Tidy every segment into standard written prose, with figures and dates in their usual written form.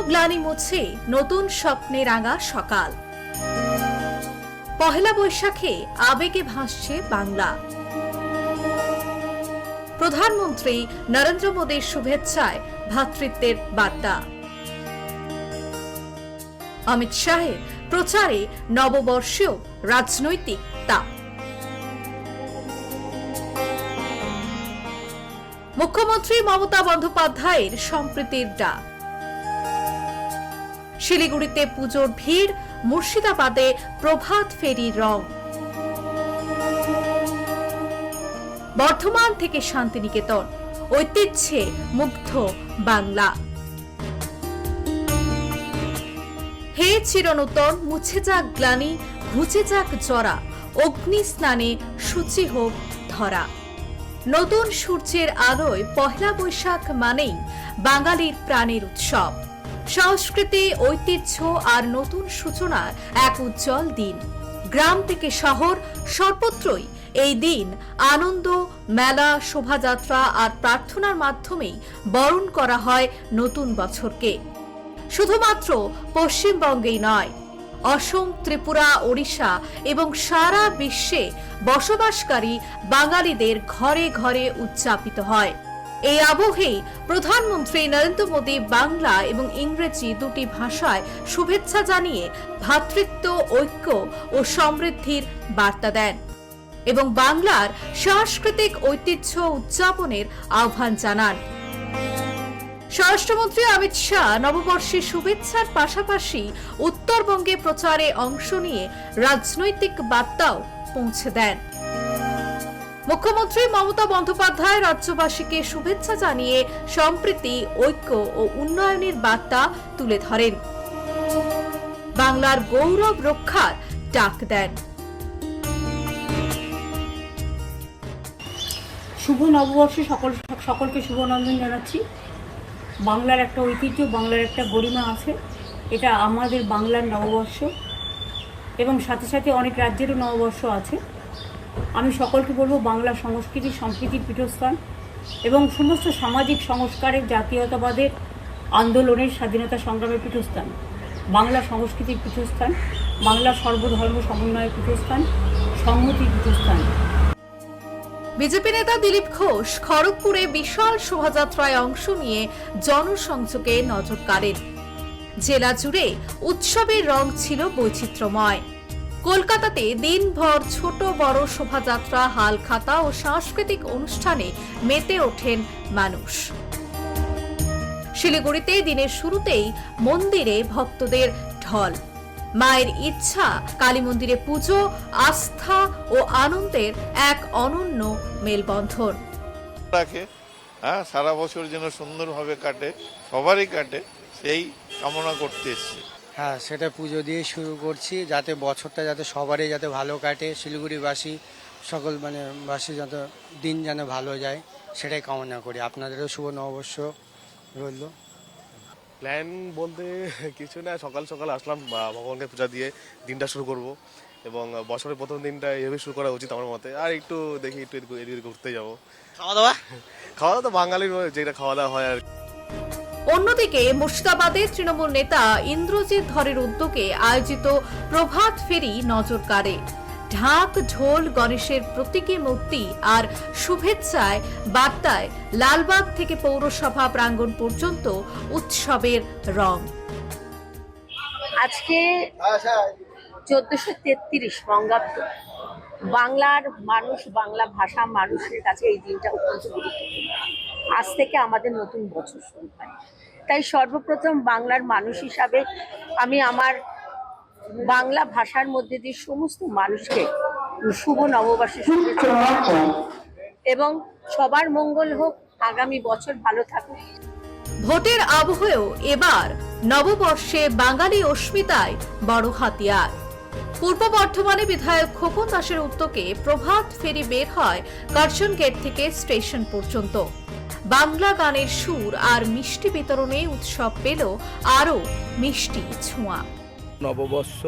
গ্লানি মুছে নতুন স্বপ্নে রাঙা সকাল। পহেলা বৈশাখে আবেগে ভাসছে বাংলা। প্রধানমন্ত্রী নরেন্দ্র মোদীর শুভেচ্ছায় ভ্রাতৃত্বের বার্তা। অমিত শাহের প্রচারে নববর্ষীয় রাজনৈতিক তাপ। মুখ্যমন্ত্রী মমতা বন্দ্যোপাধ্যায়ের সম্প্রীতির ডাক। শিলিগুড়িতে পুজোর ভিড়, মুর্শিদাবাদে প্রভাত ফেরির রং। বর্ধমান থেকে শান্তিনিকেতন, ঐতিহ্যে মুগ্ধ বাংলা। হে চিরনূতন, মুছে যাক গ্লানি, ঘুচে যাক জরা, অগ্নি স্নানে শুচি হোক ধরা। নতুন সূর্যের আলোয় পহেলা বৈশাখ মানেই বাঙালির প্রাণের উৎসব। সংস্কৃতি, ঐতিহ্য আর নতুন সূচনার এক উজ্জ্বল দিন। গ্রাম থেকে শহর সর্বত্রই এই দিন আনন্দ, মেলা, শোভাযাত্রা আর প্রার্থনার মাধ্যমেই বরণ করা হয় নতুন বছরকে। শুধুমাত্র পশ্চিমবঙ্গেই নয়, অসম, ত্রিপুরা, ওড়িশা এবং সারা বিশ্বে বসবাসকারী বাঙালিদের ঘরে ঘরে উদযাপিত হয়। এই আবহেই প্রধানমন্ত্রী নরেন্দ্র মোদী বাংলা এবং ইংরেজি দুটি ভাষায় শুভেচ্ছা জানিয়ে ভ্রাতৃত্ব, ঐক্য ও সমৃদ্ধির বার্তা দেন এবং বাংলার সাংস্কৃতিক ঐতিহ্য উদযাপনের আহ্বান জানান। স্বরাষ্ট্রমন্ত্রী অমিত শাহ নববর্ষের শুভেচ্ছার পাশাপাশি উত্তরবঙ্গে প্রচারে অংশ নিয়ে রাজনৈতিক বার্তাও পৌঁছে দেন। মুখ্যমন্ত্রী মমতা বন্দ্যোপাধ্যায় রাজ্যবাসীকে শুভেচ্ছা জানিয়ে সম্প্রীতি, ঐক্য ও উন্নয়নের বার্তা তুলে ধরেন। বাংলার গৌরব রক্ষার ডাক দেন। শুভ নববর্ষে সকলকে শুভনন্দন জানাচ্ছি। বাংলার একটা ঐতিহ্য, বাংলার একটা গরিমা আছে, এটা আমাদের বাংলার নববর্ষ এবং সাথে সাথে অনেক রাজ্যেরও নববর্ষ আছে। আমি সকলকে বলবো, বাংলা সংস্কৃতি সম্প্রীতির পীঠস্থান এবং সমস্ত সামাজিক সংস্কারের, জাতীয়তাবাদের আন্দোলনের, স্বাধীনতা সংগ্রামের পীঠস্থান, বাংলা সংস্কৃতির পীঠস্থান, বাংলা সর্বধর্ম সমন্বয়ের পীঠস্থান, সংহতির পীঠস্থান। বিজেপি নেতা দিলীপ ঘোষ খড়গপুরে বিশাল শোভাযাত্রায় অংশ নিয়ে জনসংযোগে নজর কাড়েন। জেলা জুড়ে উৎসবের রং ছিল বৈচিত্র্যময়। কলকাতাতে দিনভর ছোট বড় শোভাযাত্রা, হালখাতা ও সাংস্কৃতিক অনুষ্ঠানে মেতে ওঠেন মানুষ। শিলিগুড়িতে দিনের শুরুতেই মন্দিরে ভক্তদের ঢল। মায়ের ইচ্ছা, কালী মন্দিরে পুজো, আস্থা ও আনন্দের এক অনন্য মেলবন্ধন। সারা বছর যেন সুন্দরভাবে কাটে, সবারই কাটে, সেই কামনা করতে এসেছি। হ্যাঁ, সেটা পুজো দিয়ে শুরু করছি, যাতে বছরটা যাতে সবারই যাতে ভালো কাটে, শিলিগুড়িবাসী সকল বাসী যত দিন যেন ভালো যায় সেটাই কামনা করি। আপনাদেরও শুভ নববর্ষ রইল। প্ল্যান বলতে কিছু না, সকাল সকাল আসলাম, ভগবানকে পূজা দিয়ে দিনটা শুরু করব এবং বছরের প্রথম দিনটা এভাবে শুরু করা উচিত আমার মতে। আর একটু দেখি একটু এদিকে ঘুরতে যাবো। খাওয়া দাওয়া তো বাঙালির যেটা খাওয়া দাওয়া হয় আর। অন্যদিকে মুর্শিদাবাদে তৃণমূল নেতা ইন্দ্রজিৎ ধরের উদ্যোগে আয়োজিত প্রভাত ফেরি নজর কাড়ে। ঢাক, ঢোল, গণেশের প্রতীকী মূর্তি আর শুভেচ্ছায় বার্তায় লালবাগ থেকে পৌরসভা প্রাঙ্গণ পর্যন্ত উৎসবের রং। আজকে 1433 বঙ্গাব্দ, বাংলার মানুষ, বাংলা ভাষা মানুষের কাছে এই দিনটা অত্যন্ত গুরুত্বপূর্ণ। আজ থেকে আমাদের নতুন বছর শুরু হয়। তাই সর্বপ্রথম বাংলার মানুষ হিসাবে আমি আমার বাংলা ভাষার মধ্যে দিয়ে সমস্ত মানুষকে শুভ নববর্ষের শুভেচ্ছা এবং সবার মঙ্গল হোক, আগামী বছর ভালো থাকুক। ভোটের আবহেও এবার নববর্ষে বাঙালি অস্মিতায় বড় হাতিয়ার। পূর্ব বর্ধমানে বিধায়ক খোকন দাসের উদ্যোগে প্রভাত ফেরি বের হয় কার্জন গেট থেকে স্টেশন পর্যন্ত। বাংলা গানের সুর আর মিষ্টি বিতরণে উৎসব পেল আরো মিষ্টি ছোঁয়া। নববর্ষ,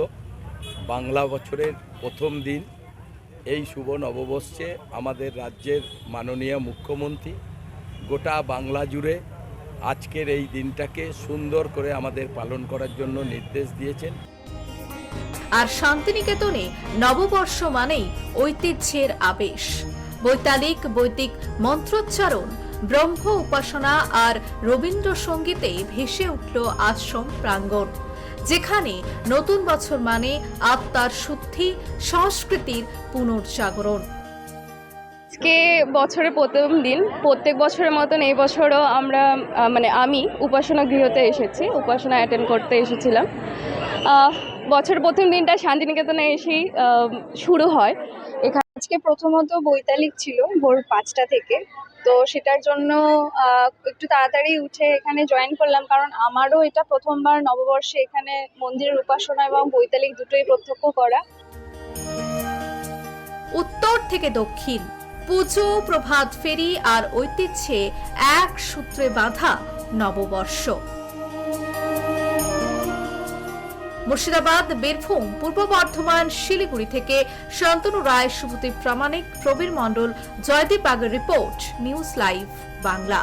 বাংলা বছরের প্রথম দিন। এই শুভ নববর্ষে আমাদের রাজ্যের মাননীয় মুখ্যমন্ত্রী গোটা বাংলা জুড়ে আজকের এই দিনটাকে সুন্দর করে আমাদের পালন করার জন্য নির্দেশ দিয়েছেন। আর শান্তিনিকেতনে নববর্ষ মানেই ঐতিহ্যের আবেশ। বৈতালিক বৈদিক মন্ত্রোচ্চারণ, ব্রহ্ম উপাসনা আর রবীন্দ্রসঙ্গীতে ভেসে উঠল আশ্রম প্রাঙ্গণ, যেখানে নতুন বছর মানে আত্মার শুদ্ধি, সংস্কৃতির পুনর্জাগরণ। আজকে বছরের প্রথম দিন, প্রত্যেক বছরের মতন এই বছরও আমরা আমি উপাসনা গৃহতে এসেছি, উপাসনা অ্যাটেন্ড করতে এসেছিলাম। বছরের প্রথম দিনটা শান্তিনিকেতনে এসেই শুরু হয়। এখানে আজকে প্রথমত বৈতালিক ছিল ভোর 5টা থেকে, তো সেটার জন্য একটু তাড়াতাড়ি উঠে এখানে জয়েন করলাম, কারণ আমারও এটা প্রথমবার নববর্ষে এখানে মন্দিরের উপাসনা এবং বৈতালিক দুটোই প্রত্যক্ষ করা। উত্তর থেকে দক্ষিণ, পুজো, প্রভাত ফেরি আর ঐতিহ্যে এক সূত্রে বাঁধা নববর্ষ। মুর্শিদাবাদ, বীরভূম, পূর্ব বর্ধমান, শিলিগুড়ি থেকে শান্তনু রায়, শুভদীপ প্রামাণিক, প্রবীর মণ্ডল, জয়দীপ আগের রিপোর্ট, নিউজ লাইভ বাংলা।